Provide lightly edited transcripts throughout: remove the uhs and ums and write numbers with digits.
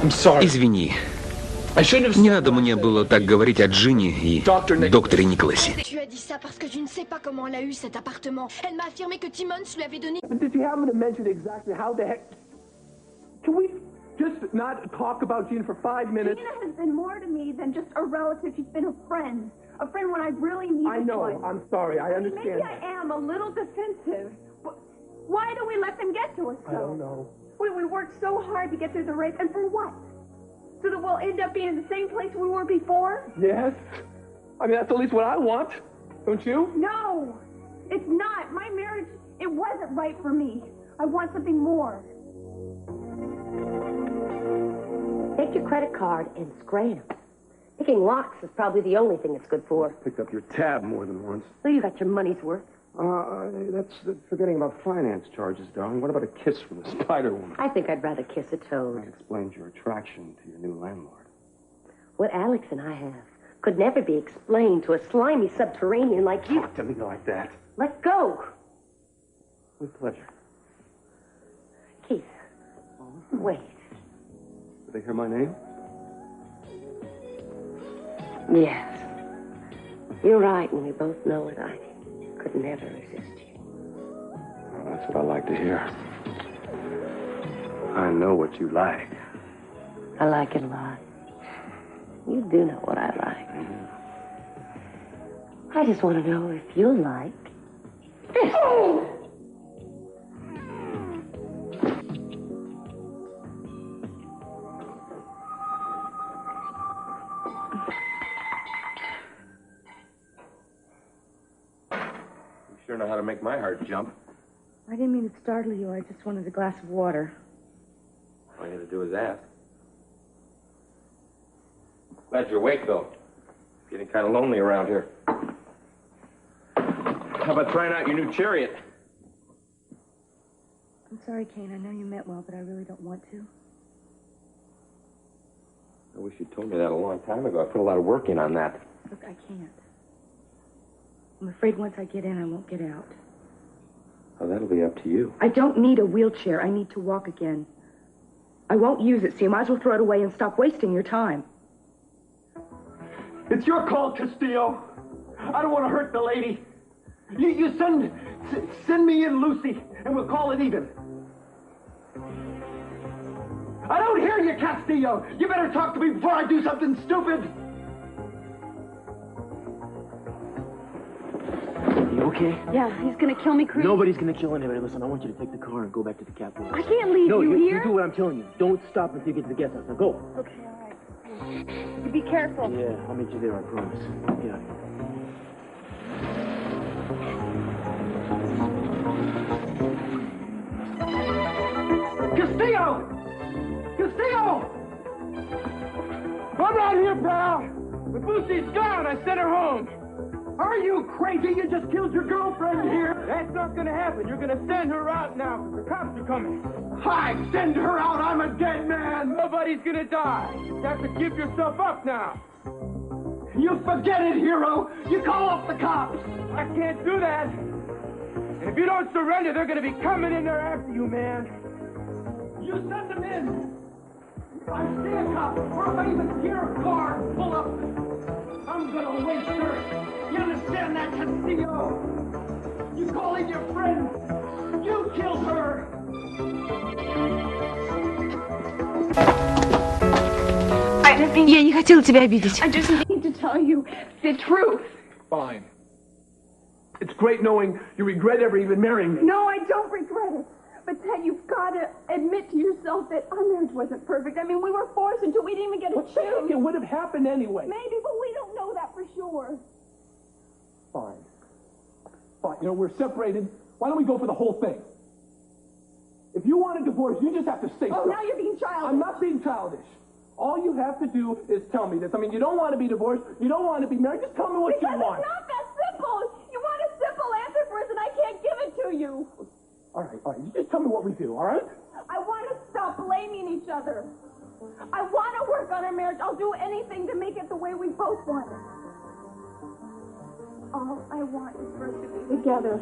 Извини. Не надо мне было так говорить о Джине и докторе Николасе. Just not talk about Gina for 5 minutes. Gina has been more to me than just a relative. She's been a friend. A friend when I really needed one. I know. I'm sorry. I understand. Maybe I am a little defensive. Why do we let them get to us, though? I don't know. We worked so hard to get through the race, and for what? So that we'll end up being in the same place we were before? Yes. I mean, that's at least what I want. Don't you? No. It's not. My marriage, it wasn't right for me. I want something more. Take your credit card and scram. Picking locks is probably the only thing it's good for. Picked up your tab more than once. Well, you got your money's worth. That's forgetting about finance charges, darling. What about a kiss from the Spider Woman? I think I'd rather kiss a toad. That explains your attraction to your new landlord. What Alex and I have could never be explained to a slimy subterranean like you. Talk to me like that. Let go. With pleasure. Keith, wait. Did they hear my name? Yes. You're right, and we both know it. I could never resist you. Well, that's what I like to hear. I know what you like. I like it a lot. You do know what I like. I just want to know if you like this. Oh! Sure know how to make my heart jump. I didn't mean to startle you. I just wanted a glass of water. All you had to do is ask. Glad you're awake, though. Getting kind of lonely around here. How about trying out your new chariot? I'm sorry, Kane. I know you meant well, but I really don't want to. I wish you'd told me that a long time ago. I put a lot of work in on that. Look, I can't. I'm afraid once I get in, I won't get out. Oh, that'll be up to you. I don't need a wheelchair. I need to walk again. I won't use it, so you might as well throw it away and stop wasting your time. It's your call, Castillo. I don't want to hurt the lady. You send me in Lucy, and we'll call it even. I don't hear you, Castillo. You better talk to me before I do something stupid. You okay? Yeah, he's gonna kill me, Cruz. Nobody's gonna kill anybody. Listen, I want you to take the car and go back to the Capitol. I can't leave you here. You do what I'm telling you. Don't stop until you get to the guest house. Now go. Okay, all right. You be careful. Yeah, I'll meet you there, I promise. Get out of here. Castillo! Castillo! I'm right here, pal. But Lucy's gone. I sent her home. Are you crazy? You just killed your girlfriend here. That's not gonna happen. You're gonna send her out now, because the cops are coming. Hi, send her out. I'm a dead man. Nobody's gonna die. You have to give yourself up now. You forget it, hero. You call off the cops. I can't do that. And if you don't surrender, they're gonna be coming in there after you, man. You send them in. If I see a cop, or if I even hear a car pull up, I'm gonna waste her. You understand that, Castillo? You call in your friend. You killed her. Я не хотела тебя обидеть. I just need to tell you the truth. Fine. It's great knowing you regret ever even marrying me. No, I don't regret it. But Ted, you've got to admit to yourself that our marriage wasn't perfect. I mean, we were forced until we didn't even get a What the heck? choose. It would have happened anyway. Maybe, but we don't know that for sure. Fine. Fine. You know, we're separated. Why don't we go for the whole thing? If you want a divorce, you just have to say so. Oh, now you're being childish. I'm not being childish. All you have to do is tell me this. I mean, you don't want to be divorced. You don't want to be married. Just tell me what because you want. it's not that simple. You want a simple answer first, and I can't give it to you. All right. You just tell me what we do, all right? I want to stop blaming each other. I want to work on our marriage. I'll do anything to make it the way we both want it. All I want is for us to be together.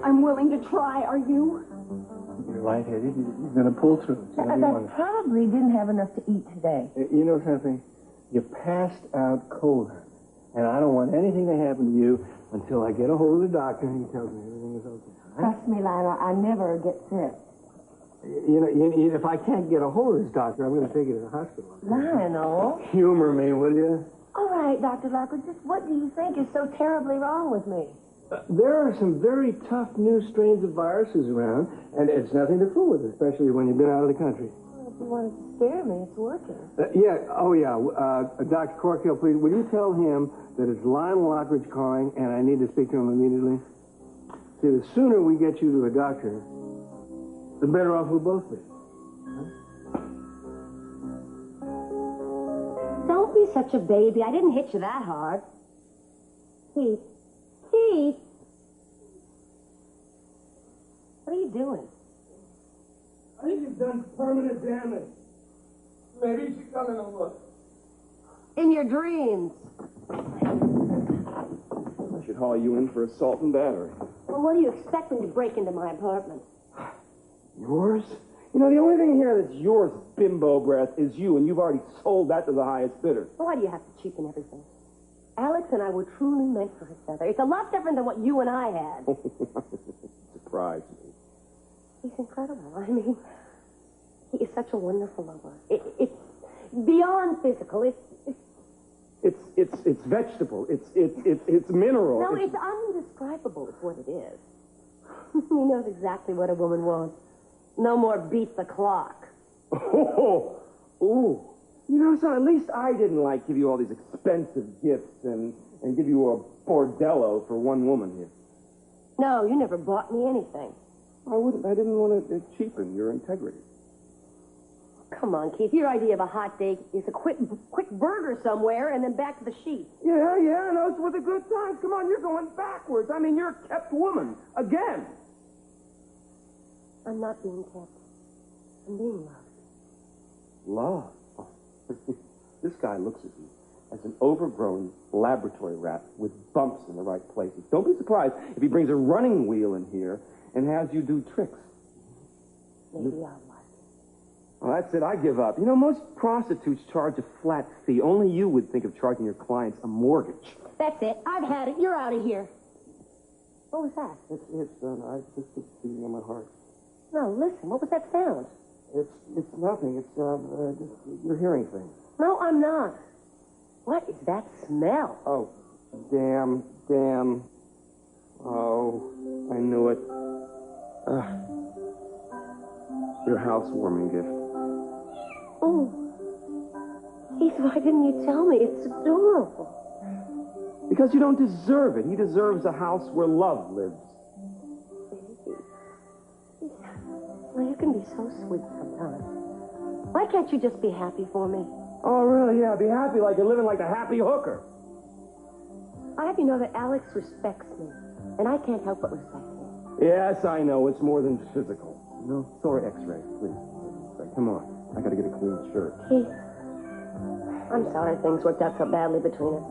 I'm willing to try. Are you? You lightheaded. You're going to pull through. I probably didn't have enough to eat today. You know something? You passed out cold, honey. And I don't want anything to happen to you until I get a hold of the doctor and he tells me everything is okay. Right? Trust me, Lionel, I never get sick. You know, if I can't get a hold of this doctor, I'm going to take you to the hospital. Lionel? Humor me, will you? All right, Dr. Lockwood, just what do you think is so terribly wrong with me? There are some very tough new strains of viruses around, and it's nothing to fool with, especially when you've been out of the country. Well, if you wanted to scare me, it's working. Dr. Corkhill, please, will you tell him that it's Lionel Lockridge calling, and I need to speak to him immediately? See, the sooner we get you to a doctor, the better off we'll both be. Don't be such a baby. I didn't hit you that hard. Keith. Keith! What are you doing? I think you've done permanent damage. Maybe you should come in and look. In your dreams. I should haul you in for assault and battery. Well, what do you expect when you break into my apartment? Yours? You know, the only thing here that's yours, bimbo breath, is you, and you've already sold that to the highest bidder. Well, why do you have to cheapen everything? Alex and I were truly meant for each other. It's a lot different than what you and I had. Surprised me. He's incredible. I mean, he is such a wonderful lover. It's beyond physical. It's vegetable. It's mineral. No, it's undescribable is what it is. He knows exactly what a woman wants. No more beat the clock. Oh, ooh. You know, son, at least I didn't, give you all these expensive gifts and give you a bordello for one woman here. No, you never bought me anything. I didn't want to cheapen your integrity. Come on, Keith. Your idea of a hot date is a quick burger somewhere and then back to the sheets. Yeah, and those were the good times. Come on, you're going backwards. I mean, you're a kept woman. Again. I'm not being kept. I'm being loved. Love? Oh. This guy looks at you as an overgrown laboratory rat with bumps in the right places. Don't be surprised if he brings a running wheel in here and has you do tricks. Maybe I'll like it. Well, that's it. I give up. You know, most prostitutes charge a flat fee. Only you would think of charging your clients a mortgage. That's it. I've had it. You're out of here. What was that? I just beating on my heart. No, listen. What was that sound? It's nothing. It's just you're hearing things. No, I'm not. What is that smell? Oh, damn. Oh, I knew it. Your housewarming gift. Oh. Keith, why didn't you tell me? It's adorable. Because you don't deserve it. He deserves a house where love lives. Well, you can be so sweet sometimes. Why can't you just be happy for me? Oh, really? Yeah, be happy like you're living like a happy hooker. I have you know that Alex respects me, and I can't help but respect him. Yes, I know. It's more than physical. No, sorry, X-ray, please. Come on. I gotta get a clean shirt. Keith, I'm sorry things worked out so badly between us.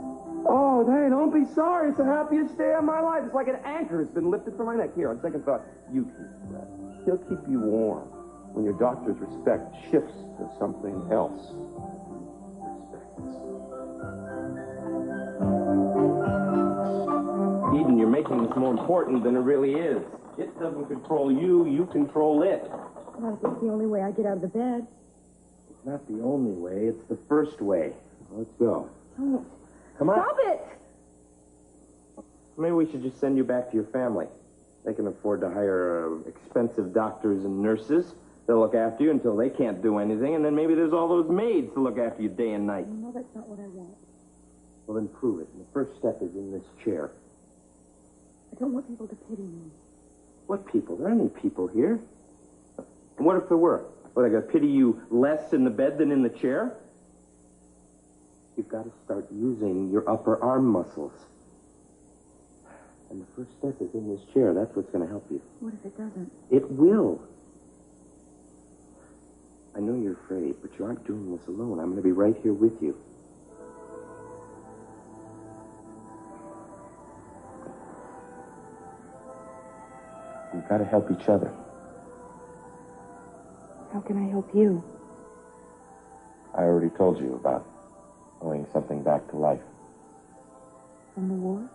Oh, hey, don't be sorry. It's the happiest day of my life. It's like an anchor has been lifted from my neck. Here, on second thought, you keep that. He'll keep you warm when your doctor's respect shifts to something else. Eden, you're making this more important than it really is. It doesn't control you, you control it. Well, if it's the only way I get out of the bed. It's not the only way, it's the first way. Let's go. Oh. Come on. Stop it! Maybe we should just send you back to your family. They can afford to hire expensive doctors and nurses. They'll look after you until they can't do anything, and then maybe there's all those maids to look after you day and night. No, that's not what I want. Well, then prove it. And the first step is in this chair. I don't want people to pity me. What people? There aren't any people here. And what if there were? Well, they're going to pity you less in the bed than in the chair? You've got to start using your upper arm muscles. And the first step is in this chair. That's what's going to help you. What if it doesn't? It will. I know you're afraid, but you aren't doing this alone. I'm going to be right here with you. You've got to help each other. How can I help you? I already told you about owing something back to life. From the war?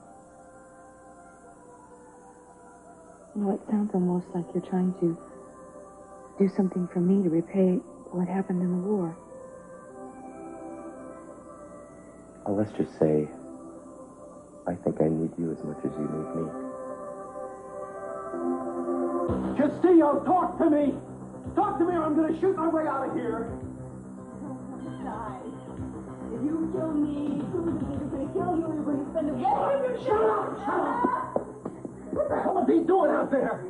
No, it sounds almost like you're trying to do something for me to repay what happened in the war. Well, let's just say I think I need you as much as you need me. Castillo, talk to me! Talk to me or I'm gonna shoot my way out of here! If you kill me, Cruz is either gonna kill you or you're gonna spend a day. Shut up! Shut up! What the hell is he doing out there?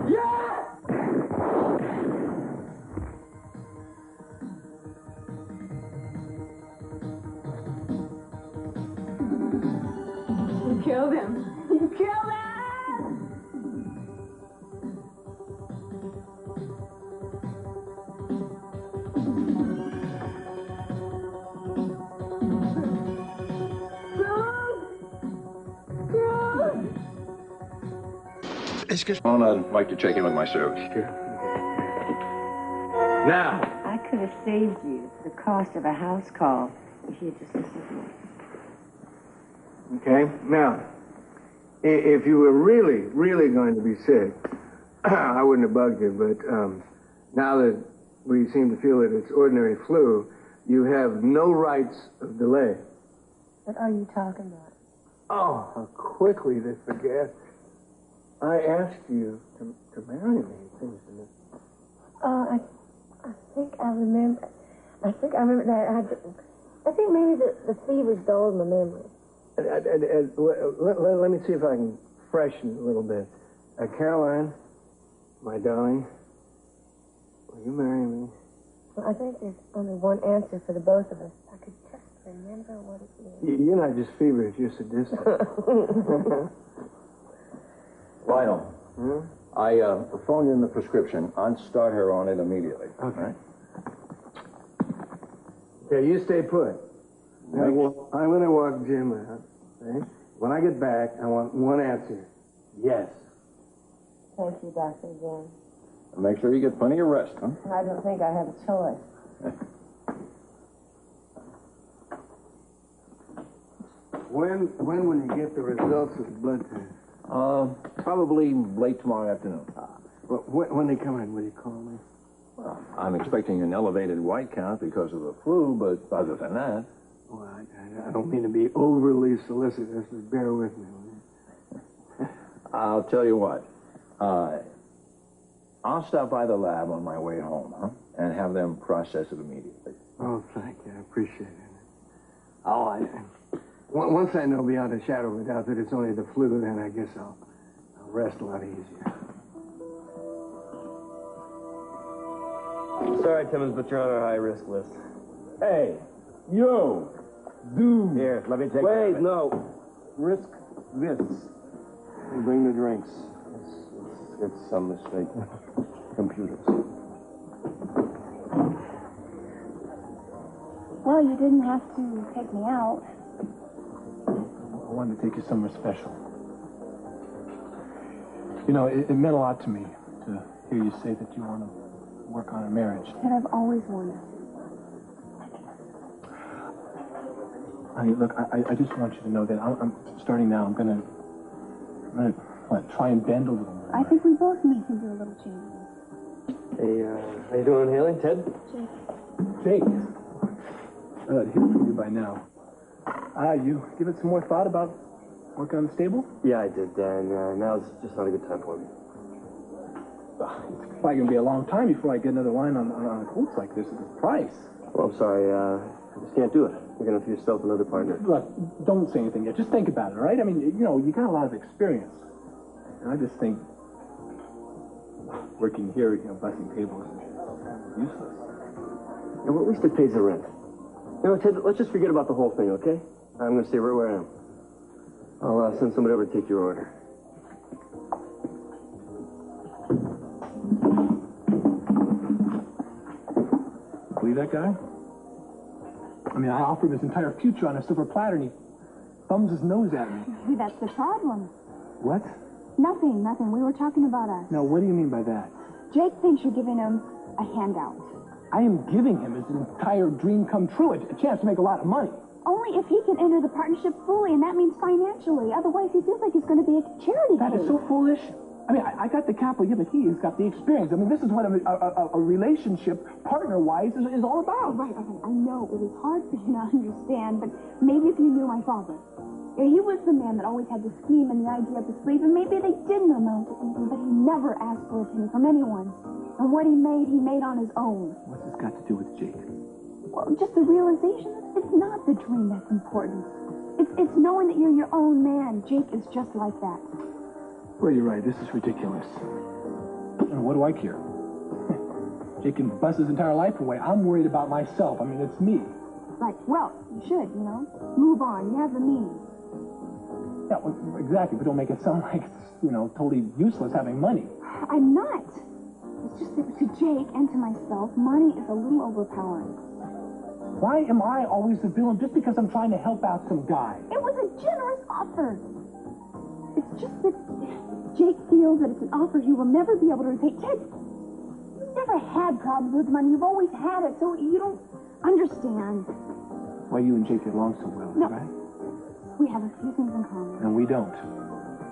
Yeah! You killed him. You killed him! I'd like to check in with my service. Now, I could have saved you the cost of a house call if you had just listened to me. Okay? Now, if you were really, really going to be sick, I wouldn't have bugged you, but now that we seem to feel that it's ordinary flu, you have no rights of delay. What are you talking about? Oh, how quickly they forget. I asked you to marry me, it seems to me. I think I remember. I think I remember that. I think maybe the fever's dulled my memory. Let me see if I can freshen a little bit. Caroline, my darling, will you marry me? Well, I think there's only one answer for the both of us. I could just remember what it is. You're not just feverish, you're sadistic. Lionel, Hmm? I phoned in the prescription. I'd start her on it immediately. Okay. Right? Okay, you stay put. I'm going to walk Jim out. Okay? When I get back, I want one answer. Yes. Thank you, Dr. Jim. Make sure you get plenty of rest, huh? I don't think I have a choice. When will you get the results of the blood test? Probably late tomorrow afternoon. When they come in, will you call me? Well, I'm expecting an elevated white count because of the flu, but other than that... Well, I don't mean to be overly solicitous, but bear with me. I'll tell you what. I'll stop by the lab on my way home, huh? And have them process it immediately. Oh, thank you. I appreciate it. Oh, once I know beyond a shadow of a doubt that it's only the flu, then I guess I'll rest a lot easier. Sorry, Timmons, but you're on our high-risk list. Hey, you, dude. Here, let me take Wait, no. Risk this. Bring the drinks. It's some mistake. Computers. Well, you didn't have to take me out. I wanted to take you somewhere special. You know, it meant a lot to me to hear you say that you want to work on a marriage. And I've always wanted. Honey, look, I just want you to know that I'm starting now. I'm gonna try and bend a little more. I think we both need to do a little change. Hey, how you doing, Haley? Ted? Jake, hear from you by now. You give it some more thought about working on the stable? Yeah, I did, and now's just not a good time for me. It's probably gonna be a long time before I get another line on a quotes like this at this price. Well, I'm sorry, I just can't do it. You're gonna have to yourself another partner. Look, don't say anything yet. Just think about it, all right? I mean, you know, you got a lot of experience. And I just think working here, you know, busting tables is useless. Yeah, well, at least it pays the rent. You know, Ted, let's just forget about the whole thing, okay? I'm gonna stay right where I am. I'll send somebody over to take your order. Believe that guy? I mean, I offered him his entire future on a silver platter, and he thumbs his nose at me. That's the problem. What? Nothing, nothing. We were talking about us. Now, what do you mean by that? Jake thinks you're giving him a handout. I am giving him his entire dream come true, a chance to make a lot of money. Only if he can enter the partnership fully, and that means financially. Otherwise, he feels like he's going to be a charity That case. is so foolish. I mean, I got the capital, yeah, but he's got the experience. I mean, this is what a relationship, partner-wise, is all about. Right. I know it is hard for you to understand, but maybe if you knew my father. He was the man that always had the scheme and the idea up his sleeve, and maybe they didn't amount to anything, but he never asked for a penny from anyone. And what he made on his own. What's this got to do with Jake? Well, just the realization that it's not the dream that's important. It's knowing that you're your own man. Jake is just like that. Well, you're right. This is ridiculous. And what do I care? Jake can bust his entire life away. I'm worried about myself. I mean, it's me. Right. Well, you should, you know. Move on. You have the means. Yeah, well, exactly. But don't make it sound like it's, you know, totally useless having money. I'm not. It's just that to Jake and to myself, money is a little overpowering. Why am I always the villain just because I'm trying to help out some guy? It was a generous offer. It's just that Jake feels that it's an offer he will never be able to repay. Ted, you've never had problems with money. You've always had it, so you don't understand. Why you and Jake get along so well, No. right? We have a few things in common. And we don't.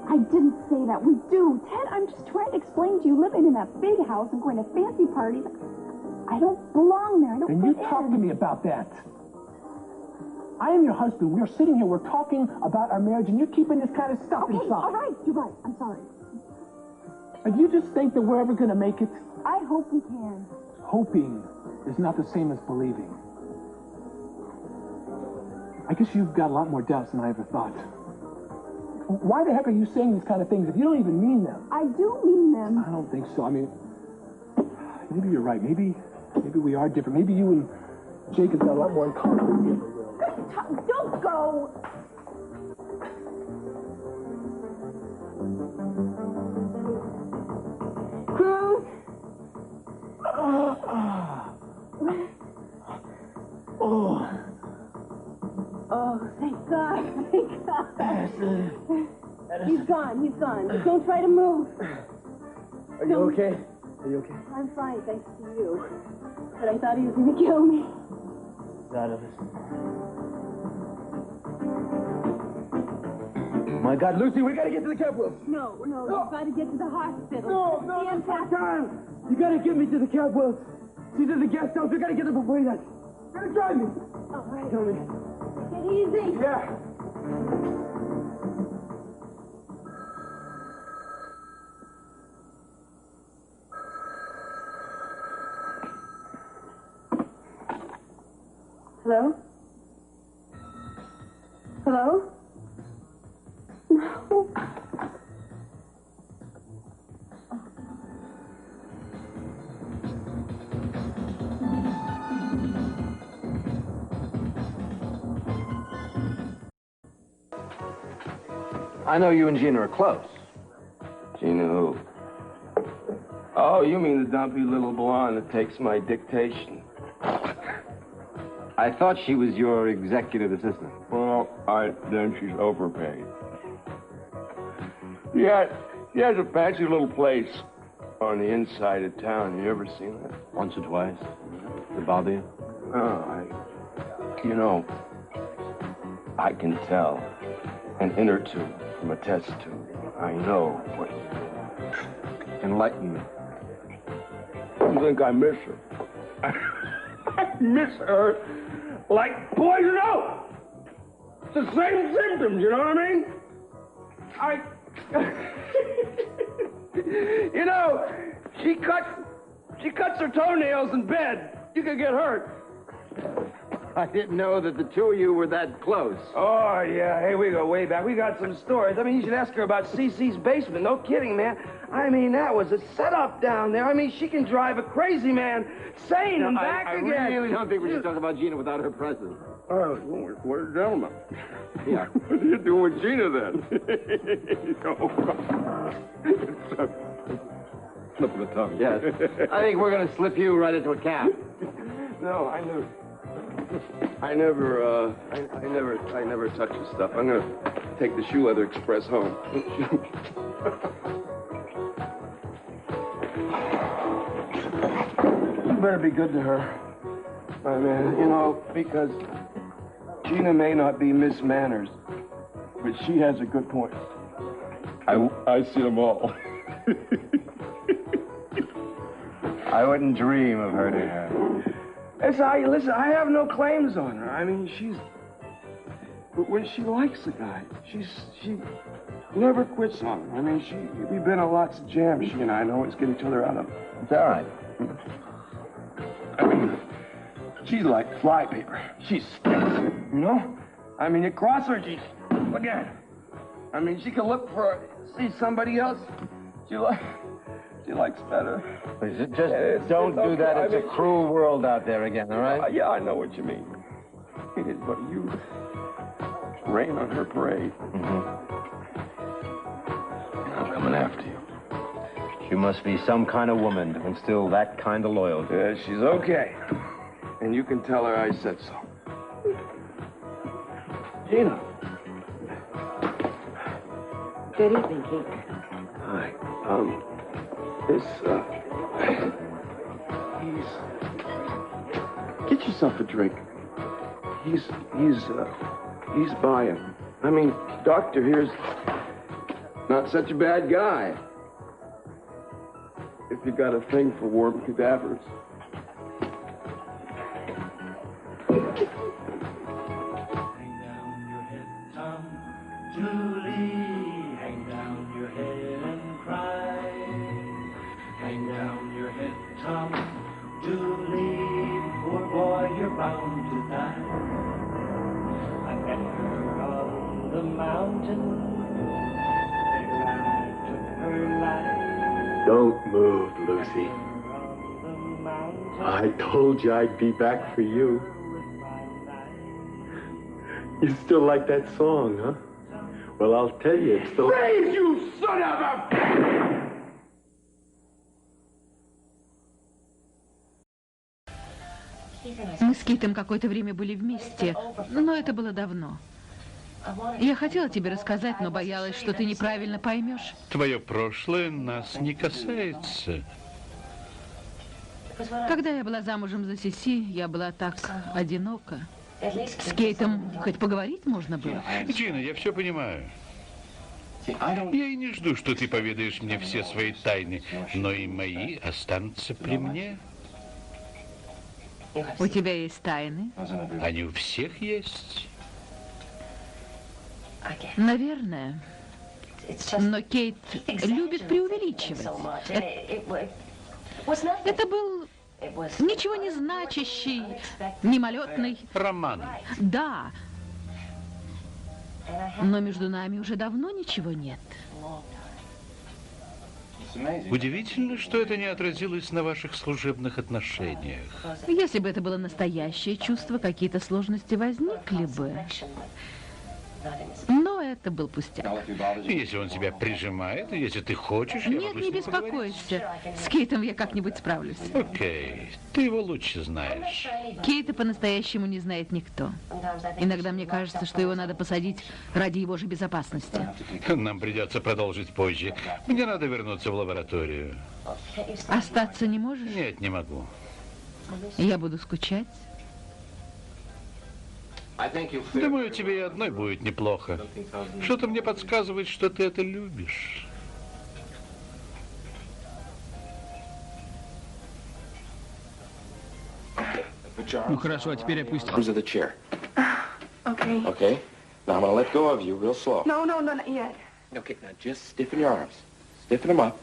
I didn't say that. We do. Ted, I'm just trying to explain to you, living in that big house and going to fancy parties, I don't belong there. I don't Then you talk to me about that. I am your husband. We're sitting here. We're talking about our marriage, and you're keeping this kind of stuff inside. All right. You're right. I'm sorry. And you just think that we're ever going to make it? I hope we can. Hoping is not the same as believing. I guess you've got a lot more doubts than I ever thought. Why the heck are you saying these kind of things if you don't even mean them? I do mean them. I don't think so. I mean, maybe you're right. Maybe we are different. Maybe you and Jake have got a lot more in common than we ever will. Don't go. Cruz. Oh, thank God. Thank God. He's gone. Don't try to move. Are you okay? Are you okay? I'm fine, thanks to you. But I thought he was going to kill me. Out of it. My God, Lucy, we gotta get to the Catwalks. No, you've got to get to the hospital. No, that's my time. You gotta get me to the Catwalks. She's in the guest house. We gotta get her before he does. You gotta drive me. All right. Tell me. Get easy. Yeah. Hello? Hello? No. I know you and Gina are close. Gina who? Oh, you mean the dumpy little blonde that takes my dictation. I thought she was your executive assistant. Well, then she's overpaid. Yeah, she has a fancy little place on the inside of town. You ever seen that? Once or twice. Did it bother you? You know, I can tell an inner tube from a test tube. I know what you do. Enlighten me. You think I miss her? I miss her like poison oak. It's the same symptoms, you know what I mean? You know, she cuts her toenails in bed. You could get hurt. I didn't know that the two of you were that close. Oh, yeah. Hey, we go way back. We got some stories. I mean, you should ask her about CC's basement. No kidding, man. I mean, that was a setup down there. I mean, she can drive a crazy man sane and back again. I really don't think we should talk about Gina without her presence. Oh, we're gentlemen. Yeah. What are you doing with Gina, then? Slip of the tongue. Yes. I think we're going to slip you right into a cab. No, I knew. I never touch this stuff. I'm gonna take the shoe leather express home. You better be good to her, my man. You know, because Gina may not be Miss Manners, but she has a good point. I see them all. I wouldn't dream of hurting her. Listen, I have no claims on her. I mean, but when she likes a guy, she never quits on him. I mean, we've been in lots of jams, she and I know it's getting each other out of. It's all right. I mean, she's like flypaper. She sticks, you know? I mean, you cross her, look at her. I mean, she can see somebody else she likes better. Just don't do that. It's a cruel world out there again, all right? Yeah, I know what you mean. It is, but you rain on her parade. I'm coming after you. She must be some kind of woman to instill that kind of loyalty. Yeah, she's okay. And you can tell her I said so. Gina. Good evening, Kate. Hi. Get yourself a drink. He's buying. I mean, doctor here's not such a bad guy. If you got a thing for warm cadavers. Don't move, Lucy. I told you I'd be back for you. You still like that song, huh? Well, I'll tell you, it's the... Raise, you son of a... Мы с Кейтом какое-то время были вместе, но это было давно. Я хотела тебе рассказать, но боялась, что ты неправильно поймешь. Твое прошлое нас не касается. Когда я была замужем за Сиси, я была так одинока. С Кейтом хоть поговорить можно было? Джина, я все понимаю. Я и не жду, что ты поведаешь мне все свои тайны, но и мои останутся при мне. У тебя есть тайны? Они у всех есть. Наверное. Но Кейт любит преувеличивать. Это был ничего не значащий, мимолетный роман. Да. Но между нами уже давно ничего нет. Удивительно, что это не отразилось на ваших служебных отношениях. Если бы это было настоящее чувство, какие-то сложности возникли бы. Но это был пустяк. Если он тебя прижимает, если ты хочешь, я Нет, могу не беспокойся. С Кейтом я как-нибудь справлюсь. Окей, ты его лучше знаешь. Кейта по-настоящему не знает никто. Иногда мне кажется, что его надо посадить ради его же безопасности. Нам придется продолжить позже. Мне надо вернуться в лабораторию. Остаться не можешь? Нет, не могу. Я буду скучать. Думаю, тебе и одной будет неплохо. Что-то мне подсказывает, что ты это любишь. Ну хорошо, а теперь опусти. Arms of the chair. Okay. Okay. Now I'm gonna let go of you real slow. No, not yet. Okay, now just stiffen your arms. Stiffen them up.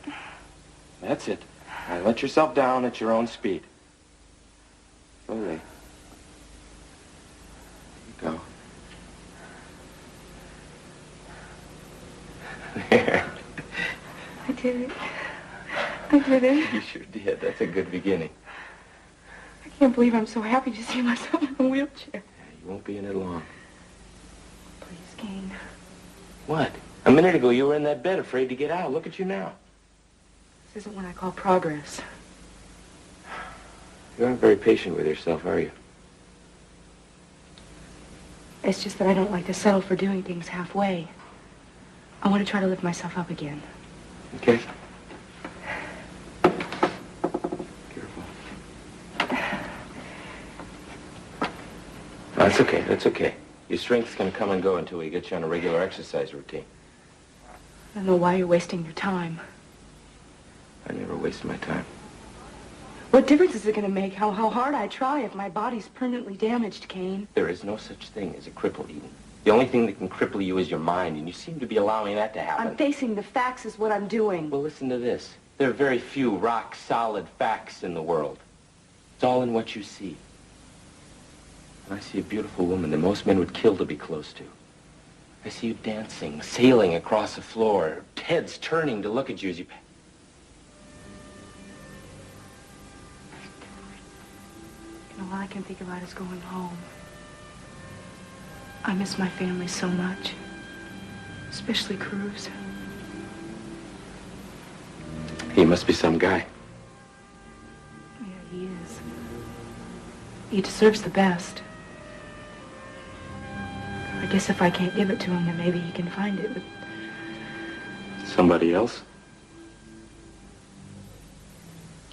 That's it. Now let yourself down at your own speed. Slowly. Go. There. I did it. I did it. You sure did. That's a good beginning. I can't believe I'm so happy to see myself in a wheelchair. You won't be in it long. Please, Kane. What? A minute ago you were in that bed afraid to get out. Look at you now. This isn't what I call progress. You aren't very patient with yourself, are you? It's just that I don't like to settle for doing things halfway. I want to try to lift myself up again. Okay. That's okay, that's okay. Your strength's gonna come and go until we get you on a regular exercise routine. I don't know why you're wasting your time. I never waste my time. What difference is it going to make how hard I try if my body's permanently damaged, Kane? There is no such thing as a cripple, Eden. The only thing that can cripple you is your mind, and you seem to be allowing that to happen. I'm facing the facts is what I'm doing. Well, listen to this. There are very few rock-solid facts in the world. It's all in what you see. And I see a beautiful woman that most men would kill to be close to. I see you dancing, sailing across the floor, heads turning to look at you as you... All I can think about is going home. I miss my family so much, especially Cruz. He must be some guy. Yeah, he is. He deserves the best. I guess if I can't give it to him, then maybe he can find it with Somebody else?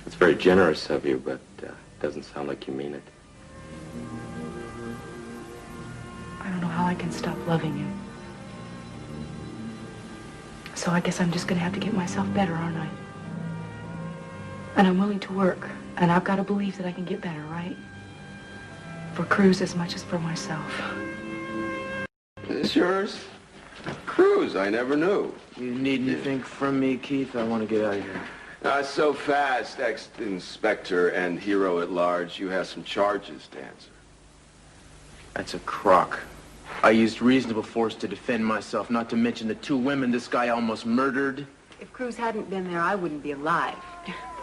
It's very generous of you, but doesn't sound like you mean it. I don't know how I can stop loving him. So I guess I'm just gonna have to get myself better, aren't I? And I'm willing to work, and I've got to believe that I can get better, right? For Cruz as much as for myself. Is this yours? Cruz, I never knew. You need anything from me, Keith? I want to get out of here. Not so fast, ex-inspector and hero at large. You have some charges to answer. That's a crock. I used reasonable force to defend myself, not to mention the 2 women this guy almost murdered. If Cruz hadn't been there, I wouldn't be alive.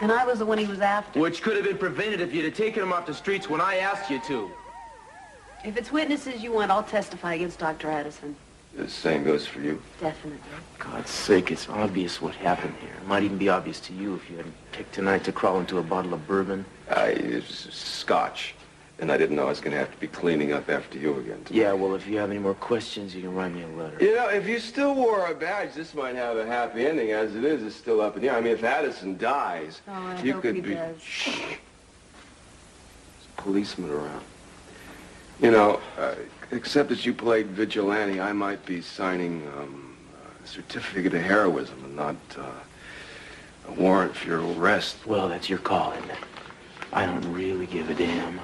And I was the one he was after. Which could have been prevented if you'd have taken him off the streets when I asked you to. If it's witnesses you want, I'll testify against Dr. Addison. The same goes for you. Definitely. God's sake, it's obvious what happened here. It might even be obvious to you if you hadn't picked tonight to crawl into a bottle of bourbon. It was scotch, and I didn't know I was going to have to be cleaning up after you again tonight. Yeah, well, if you have any more questions, you can write me a letter. You know, if you still wore a badge, this might have a happy ending. As it is, it's still up in the air. I mean, if Addison dies, you could be... Shh. There's a policeman around. You know, except that you played vigilante, I might be signing a certificate of heroism and not a warrant for your arrest. Well, that's your call, isn't it? I don't really give a damn.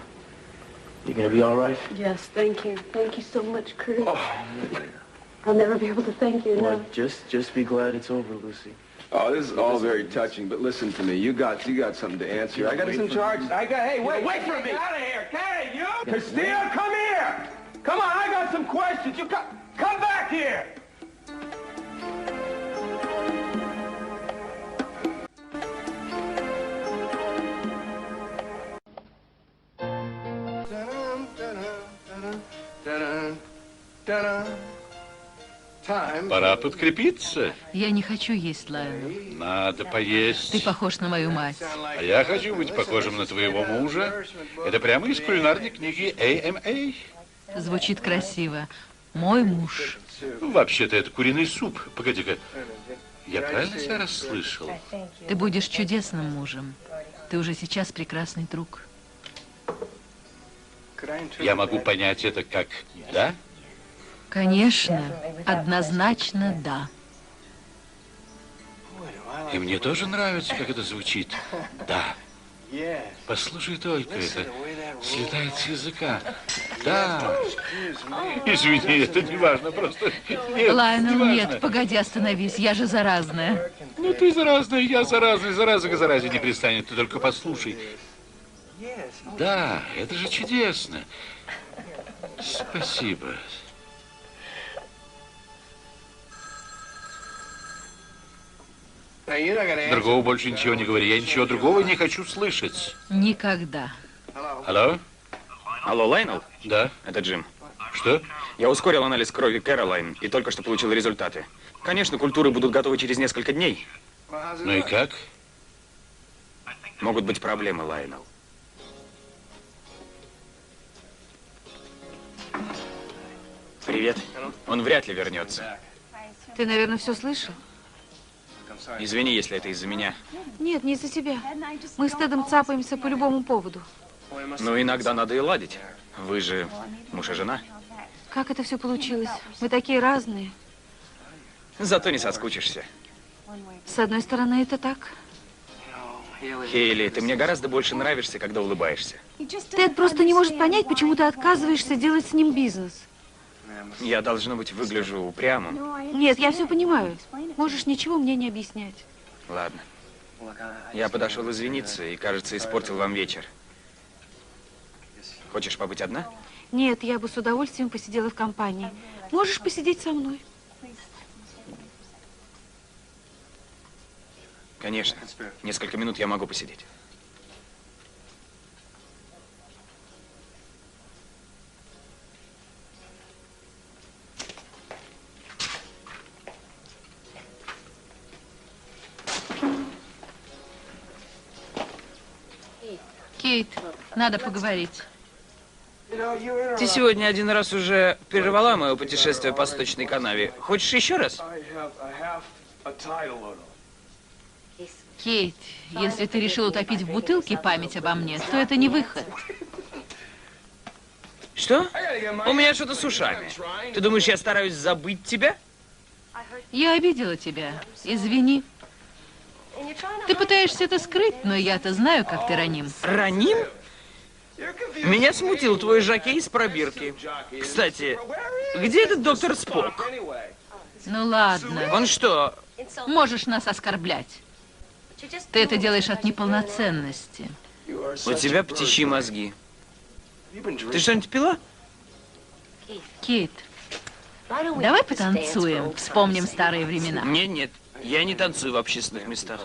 You gonna be all right? Yes, thank you. Thank you so much, Cruz. Oh, I'll never be able to thank you well, enough. just be glad it's over, Lucy. Oh, this is all very touching, but listen to me. You got something to answer. I got some charges. Hey, wait for me! Get out of here! Hey, you! Castillo, come here! Come on, I got some questions. You come back here! Пора подкрепиться. Я не хочу есть, Лайонел. Надо поесть. Ты похож на мою мать. А я хочу быть похожим на твоего мужа. Это прямо из кулинарной книги AMA. Звучит красиво. Мой муж. Вообще-то это куриный суп. Погоди-ка. Я правильно тебя расслышал? Ты будешь чудесным мужем. Ты уже сейчас прекрасный друг. Я могу понять это как «да»? Конечно, однозначно да. И мне тоже нравится, как это звучит. Да. Послушай только, это слетает с языка. Да. Извини, это не важно, просто... Лайонел, нет, погоди, остановись, я же заразная. Ну, ты заразная, я заразный, зараза к заразе не пристанет, ты только послушай. Да, это же чудесно. Спасибо. Другого больше ничего не говори. Я ничего другого не хочу слышать. Никогда. Алло? Алло, Лайонел? Да. Это Джим. Что? Я ускорил анализ крови Кэролайн и только что получил результаты. Конечно, культуры будут готовы через несколько дней. Ну и как? Могут быть проблемы, Лайонел. Привет. Он вряд ли вернется. Ты, наверное, все слышал? Извини, если это из-за меня. Нет, не из-за тебя. Мы с Тедом цапаемся по любому поводу. Но иногда надо и ладить. Вы же муж и жена. Как это все получилось? Мы такие разные. Зато не соскучишься. С одной стороны, это так. Хейли, ты мне гораздо больше нравишься, когда улыбаешься. Тед просто не может понять, почему ты отказываешься делать с ним бизнес. Я, должно быть, выгляжу упрямым. Нет, я все понимаю. Можешь ничего мне не объяснять. Ладно. Я подошел извиниться и, кажется, испортил вам вечер. Хочешь побыть одна? Нет, я бы с удовольствием посидела в компании. Можешь посидеть со мной? Конечно. Несколько минут я могу посидеть. Кейт, надо поговорить. Ты сегодня один раз уже прервала мое путешествие по сточной канаве. Хочешь еще раз? Кейт, если ты решил утопить в бутылке память обо мне, то это не выход. Что? У меня что-то с ушами. Ты думаешь, я стараюсь забыть тебя? Я обидела тебя. Извини. Ты пытаешься это скрыть, но я-то знаю, как ты раним. Раним? Меня смутил твой жокей из пробирки. Кстати, где этот доктор Спок? Ну ладно. Он что? Можешь нас оскорблять. Ты это делаешь от неполноценности. У тебя птичьи мозги. Ты что-нибудь пила? Кейт, давай потанцуем, вспомним старые времена. Нет, я не танцую в общественных местах.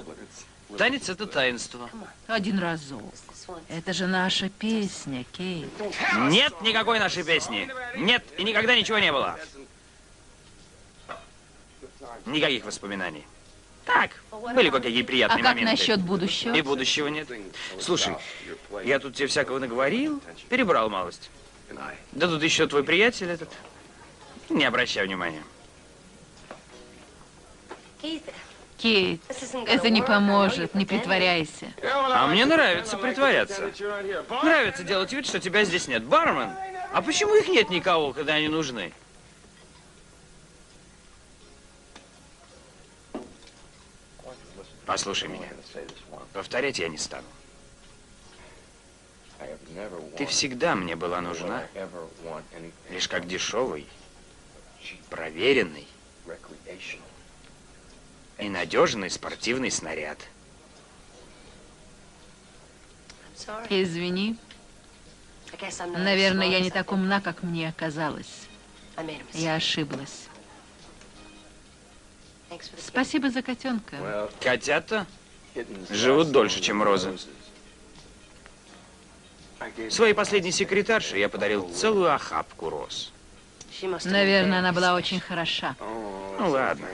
Танец — это таинство. Один разок. Это же наша песня, Кейт. Нет никакой нашей песни. Нет, и никогда ничего не было. Никаких воспоминаний. Так, были кое-какие приятные моменты. А как насчет будущего? И будущего нет. Слушай, я тут тебе всякого наговорил, перебрал малость. Да тут еще твой приятель этот. Не обращай внимания. Кейт, это не поможет, не притворяйся. А мне нравится притворяться. Нравится делать вид, что тебя здесь нет. Бармен, а почему их нет никого, когда они нужны? Послушай меня. Повторять я не стану. Ты всегда мне была нужна лишь как дешевый, проверенный и надежный спортивный снаряд. Извини. Наверное, я не так умна, как мне казалось. Я ошиблась. Спасибо за котенка. Котята живут дольше, чем розы. Своей последней секретарше я подарил целую охапку роз. Наверное, она была очень хороша. Ну ладно.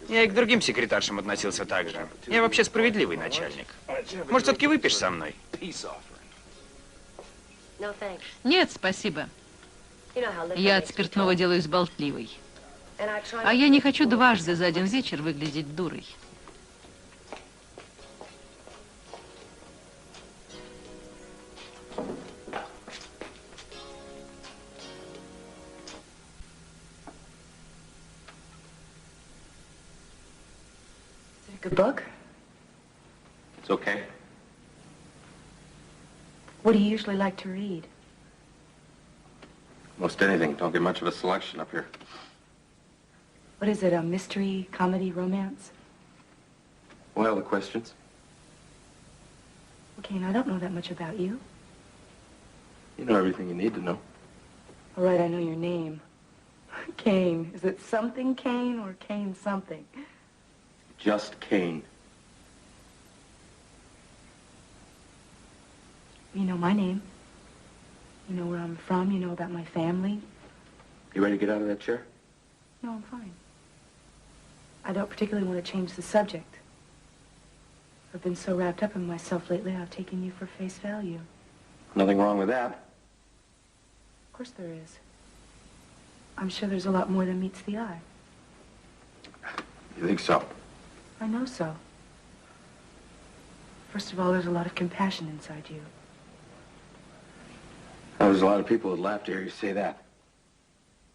Я и к другим секретаршам относился так же. Я вообще справедливый начальник. Может, все-таки выпьешь со мной? Нет, спасибо. Я от спиртного делаюсь болтливой. А я не хочу дважды за один вечер выглядеть дурой. Good book? It's okay. What do you usually like to read? Most anything. Don't get much of a selection up here. What is it, a mystery, comedy, romance? Well, the questions. Okay, I don't know that much about you. You know everything you need to know. All right, I know your name. Kane. Is it something Kane or Kane something? Just Kane. You know my name. You know where I'm from. You know about my family. You ready to get out of that chair? No, I'm fine. I don't particularly want to change the subject. I've been so wrapped up in myself lately, I've taken you for face value. Nothing wrong with that. Of course there is. I'm sure there's a lot more than meets the eye. You think so? I know so. First of all, there's a lot of compassion inside you. There's a lot of people that laugh to hear you say that.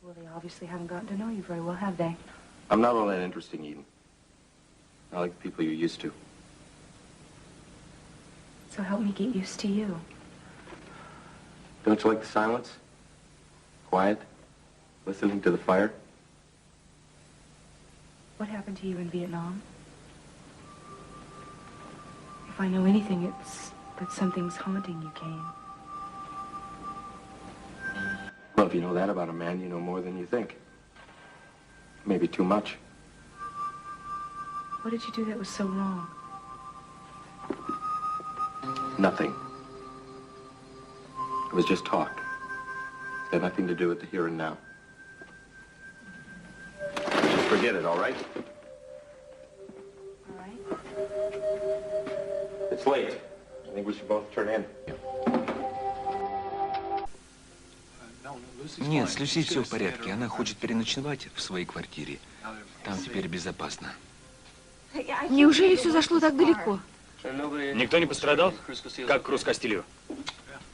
Well, they obviously haven't gotten to know you very well, have they? I'm not all that interesting, Eden. I like the people you're used to. So help me get used to you. Don't you like the silence? Quiet? Listening to the fire? What happened to you in Vietnam? If I know anything, it's that something's haunting you, Kane. Well, if you know that about a man, you know more than you think. Maybe too much. What did you do that was so wrong? Nothing. It was just talk. It had nothing to do with the here and now. Just forget it, all right? All right. It's late. I think we should both turn in. Нет, с Люси все в порядке. Она хочет переночевать в своей квартире. Там теперь безопасно. Неужели все зашло так далеко? Никто не пострадал? Как Круз Кастилью?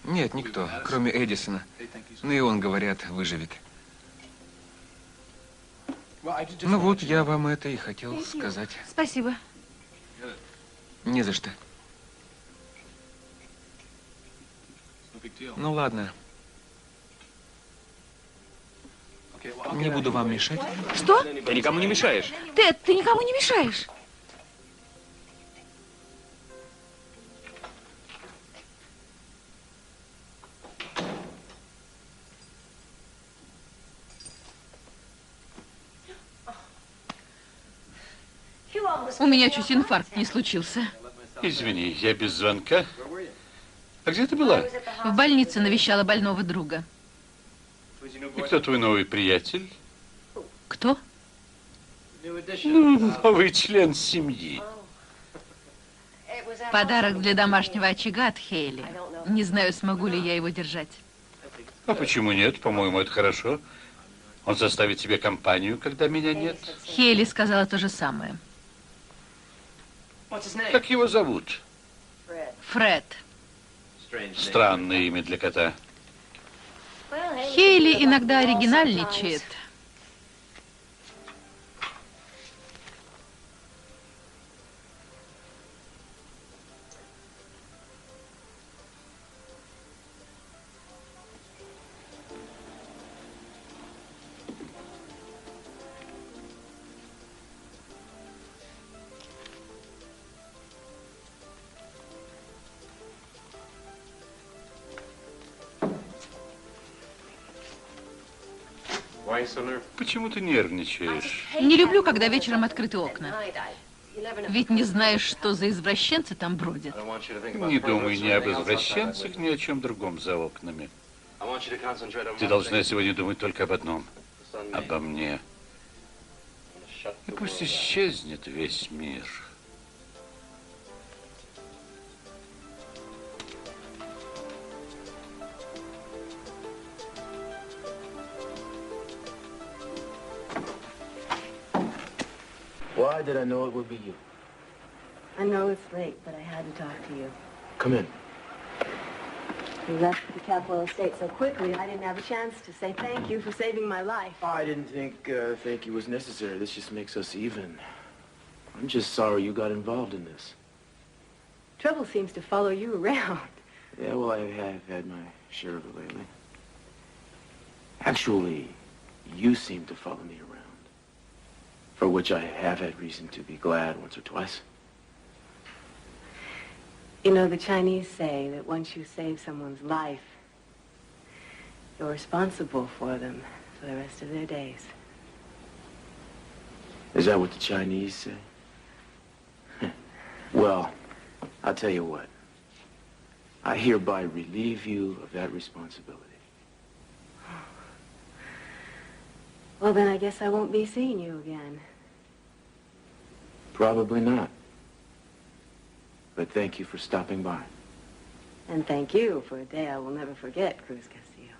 Нет, никто, кроме Эддисона. Ну и он, говорят, выживет. Ну вот, я вам это и хотел сказать. Спасибо. Не за что. Ну ладно. Не буду вам мешать. Что? Ты никому не мешаешь. Ты никому не мешаешь. У меня чуть инфаркт не случился. Извини, я без звонка. А где ты была? В больнице навещала больного друга. И кто твой новый приятель? Кто? Ну, новый член семьи. Подарок для домашнего очага от Хейли. Не знаю, смогу ли я его держать. А почему нет? По-моему, это хорошо. Он составит тебе компанию, когда меня нет. Хейли сказала то же самое. Как его зовут? Фред. Странное имя для кота. Хейли иногда оригинальничает. Почему ты нервничаешь? Не люблю, когда вечером открыты окна. Ведь не знаешь, что за извращенцы там бродят. Не думай ни об извращенцах, ни о чем другом за окнами. Ты должна сегодня думать только об одном. Обо мне. И пусть исчезнет весь мир. Why did I know it would be you? I know it's late, but I had to talk to you. Come in. You left the Capwell estate so quickly, I didn't have a chance to say thank you for saving my life. I didn't think thank you was necessary. This just makes us even. I'm just sorry you got involved in this. Trouble seems to follow you around. Yeah, well, I have had my share of it lately. Actually, you seem to follow me around. For which I have had reason to be glad once or twice. You know, the Chinese say that once you save someone's life, you're responsible for them for the rest of their days. Is that what the Chinese say? Well, I'll tell you what. I hereby relieve you of that responsibility. Well, then I guess I won't be seeing you again. Probably not. But thank you for stopping by. And thank you for a day I will never forget, Cruz Castillo.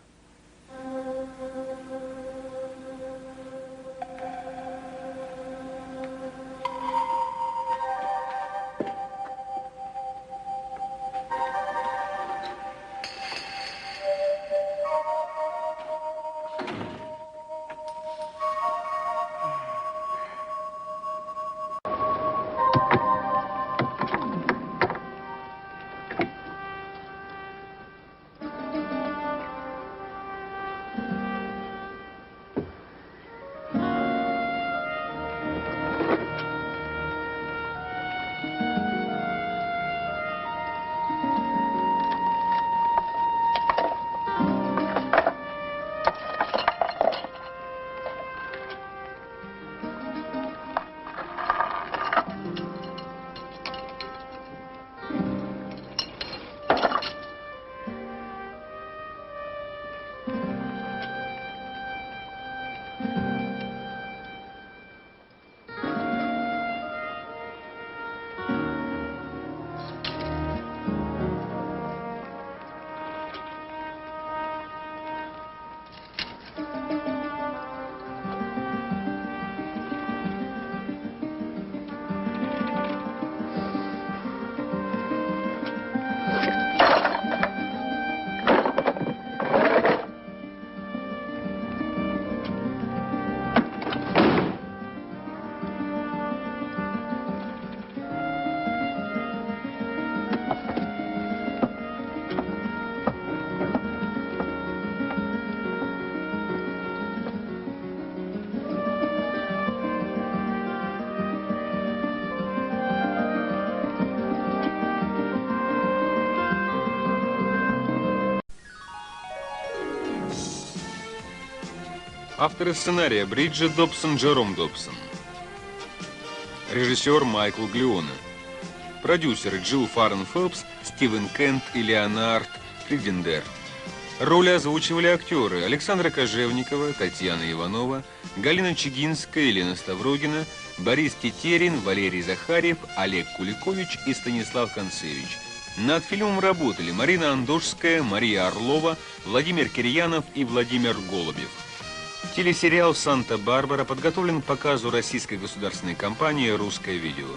Авторы сценария Бриджит Добсон, Джером Добсон. Режиссер Майкл Глиона. Продюсеры Джилл Фаррен Фелпс, Стивен Кент и Леонард Фридендер. Роли озвучивали актеры Александра Кожевникова, Татьяна Иванова, Галина Чигинская, Елена Ставрогина, Борис Тетерин, Валерий Захарьев, Олег Куликович и Станислав Концевич. Над фильмом работали Марина Андошская, Мария Орлова, Владимир Кирьянов и Владимир Голубев. Телесериал «Санта-Барбара» подготовлен к показу российской государственной компании «Русское видео».